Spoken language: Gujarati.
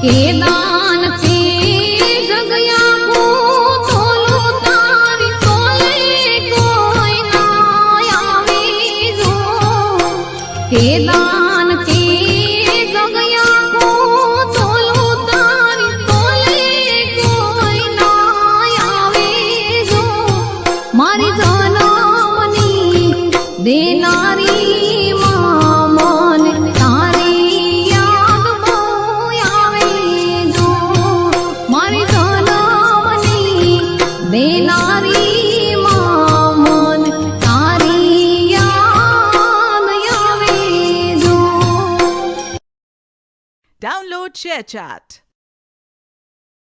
કે દાન તે જગ્યા કો તોલું તારી તોલે કોઈ ના આવે જો કે દાન તે જગ્યા કો તોલું તારી તોલે કોઈ ના આવે જો મારી જનમની દેનારી માં મન તારી યાદ બહુ આવે જો મારી જનમની દેનારી માં મન તારી યાદ આવે જો Download ShareChat.